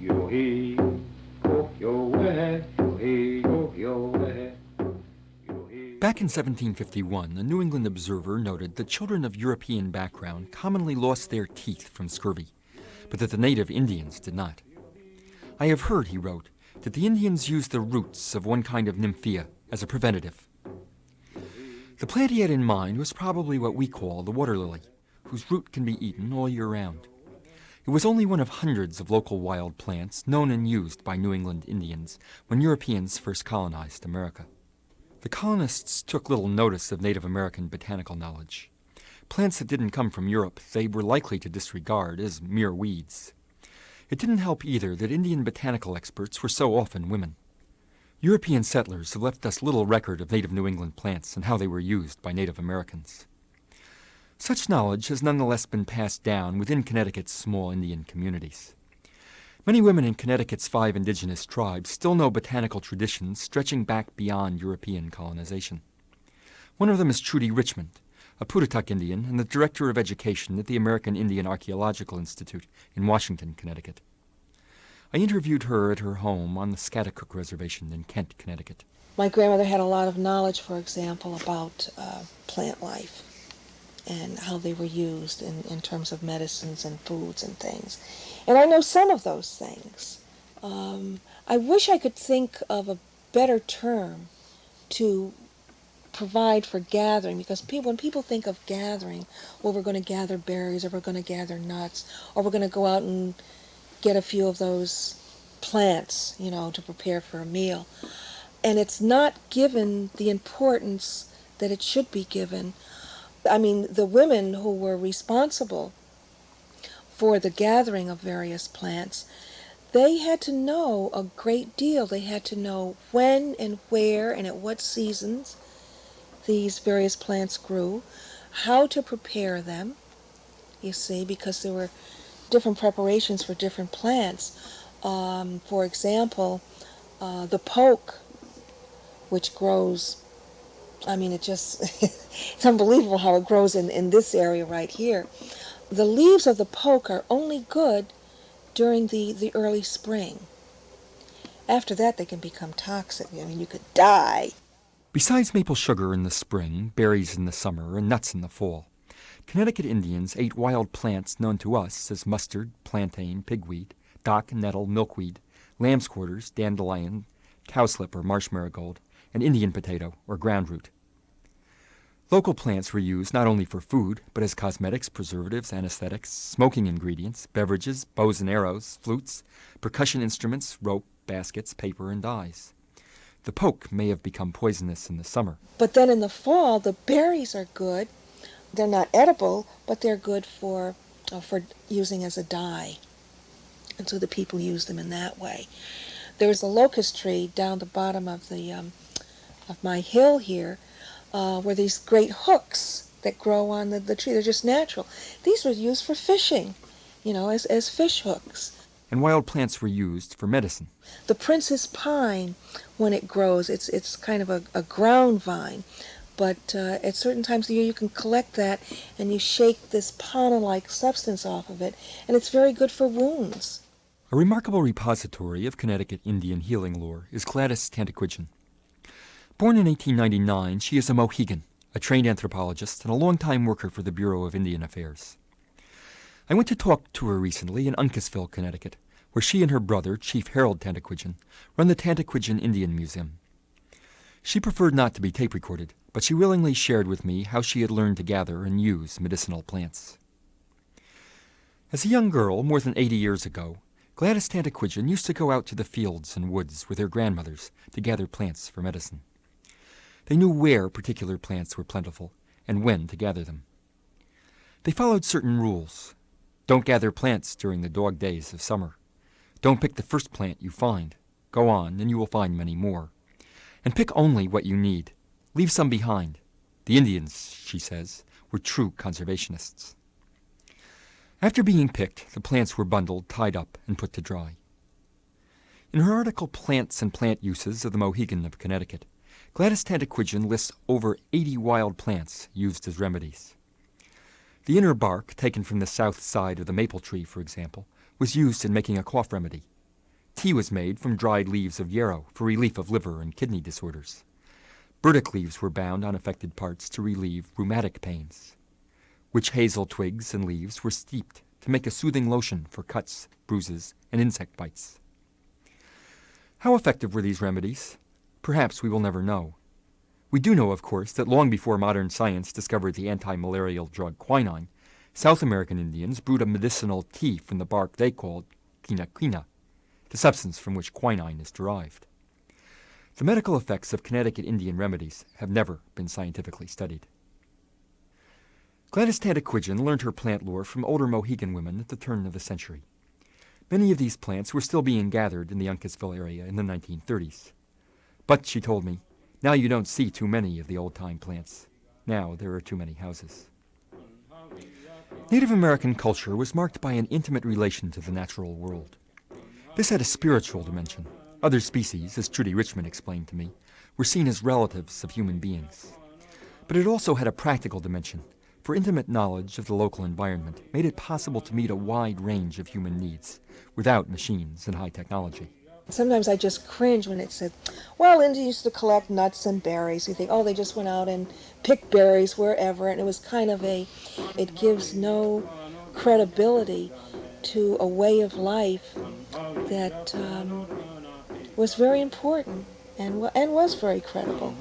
Back in 1751, a New England observer noted that children of European background commonly lost their teeth from scurvy, but that the native Indians did not. I have heard, he wrote, that the Indians used the roots of one kind of nymphea as a preventative. The plant he had in mind was probably what we call the water lily, whose root can be eaten all year round. It was only one of hundreds of local wild plants known and used by New England Indians when Europeans first colonized America. The colonists took little notice of Native American botanical knowledge. Plants that didn't come from Europe they were likely to disregard as mere weeds. It didn't help either that Indian botanical experts were so often women. European settlers have left us little record of native New England plants and how they were used by Native Americans. Such knowledge has nonetheless been passed down within Connecticut's small Indian communities. Many women in Connecticut's 5 indigenous tribes still know botanical traditions stretching back beyond European colonization. One of them is Trudy Richmond, a Putatuck Indian and the Director of Education at the American Indian Archaeological Institute in Washington, Connecticut. I interviewed her at her home on the Scatticook Reservation in Kent, Connecticut. My grandmother had a lot of knowledge, for example, about plant life and how they were used in terms of medicines and foods and things. And I know some of those things. I wish I could think of a better term to provide for gathering, because when people think of gathering, well, we're going to gather berries, or we're going to gather nuts, or we're going to go out and get a few of those plants, to prepare for a meal. And it's not given the importance that it should be given. I mean, the women who were responsible for the gathering of various plants, they had to know a great deal. They had to know when and where and at what seasons these various plants grew, how to prepare them, you see, because there were different preparations for different plants. For example, the poke, which grows, it's unbelievable how it grows in this area right here. The leaves of the poke are only good during the early spring. After that, they can become toxic. You could die. Besides maple sugar in the spring, berries in the summer, and nuts in the fall, Connecticut Indians ate wild plants known to us as mustard, plantain, pigweed, dock, nettle, milkweed, lamb's quarters, dandelion, cowslip or marsh marigold, and Indian potato or groundroot. Local plants were used not only for food, but as cosmetics, preservatives, anesthetics, smoking ingredients, beverages, bows and arrows, flutes, percussion instruments, rope, baskets, paper, and dyes. The poke may have become poisonous in the summer. But then in the fall, the berries are good. They're not edible, but they're good for using as a dye. And so the people use them in that way. There's a locust tree down the bottom of of my hill here, where these great hooks that grow on the tree, they're just natural. These were used for fishing, as fish hooks. And wild plants were used for medicine. The princess pine, when it grows, it's kind of a ground vine, but at certain times of the year you can collect that and you shake this pollen-like substance off of it, and it's very good for wounds. A remarkable repository of Connecticut Indian healing lore is Gladys Tantaquidgeon. Born in 1899, she is a Mohegan, a trained anthropologist and a longtime worker for the Bureau of Indian Affairs. I went to talk to her recently in Uncasville, Connecticut, where she and her brother, Chief Harold Tantaquidgeon, run the Tantaquidgeon Indian Museum. She preferred not to be tape recorded, but she willingly shared with me how she had learned to gather and use medicinal plants. As a young girl, more than 80 years ago, Gladys Tantaquidgeon used to go out to the fields and woods with her grandmothers to gather plants for medicine. They knew where particular plants were plentiful and when to gather them. They followed certain rules. Don't gather plants during the dog days of summer. Don't pick the first plant you find. Go on, and you will find many more. And pick only what you need. Leave some behind. The Indians, she says, were true conservationists. After being picked, the plants were bundled, tied up, and put to dry. In her article, Plants and Plant Uses of the Mohegan of Connecticut, Gladys Tantaquidgeon lists over 80 wild plants used as remedies. The inner bark, taken from the south side of the maple tree, for example, was used in making a cough remedy. tea was made from dried leaves of yarrow for relief of liver and kidney disorders. Burdock leaves were bound on affected parts to relieve rheumatic pains. Witch hazel twigs and leaves were steeped to make a soothing lotion for cuts, bruises, and insect bites. How effective were these remedies? Perhaps we will never know. We do know, of course, that long before modern science discovered the anti-malarial drug quinine, South American Indians brewed a medicinal tea from the bark they called quina, the substance from which quinine is derived. The medical effects of Connecticut Indian remedies have never been scientifically studied. Gladys Tanaquidgeon learned her plant lore from older Mohegan women at the turn of the century. Many of these plants were still being gathered in the Uncasville area in the 1930s. But, she told me, now you don't see too many of the old-time plants. Now there are too many houses. Native American culture was marked by an intimate relation to the natural world. This had a spiritual dimension. Other species, as Trudy Richmond explained to me, were seen as relatives of human beings. But it also had a practical dimension, for intimate knowledge of the local environment made it possible to meet a wide range of human needs without machines and high technology. Sometimes I just cringe when it said, well, Indians used to collect nuts and berries. You think, oh, they just went out and picked berries wherever, and it was kind of it gives no credibility to a way of life that was very important and was very credible.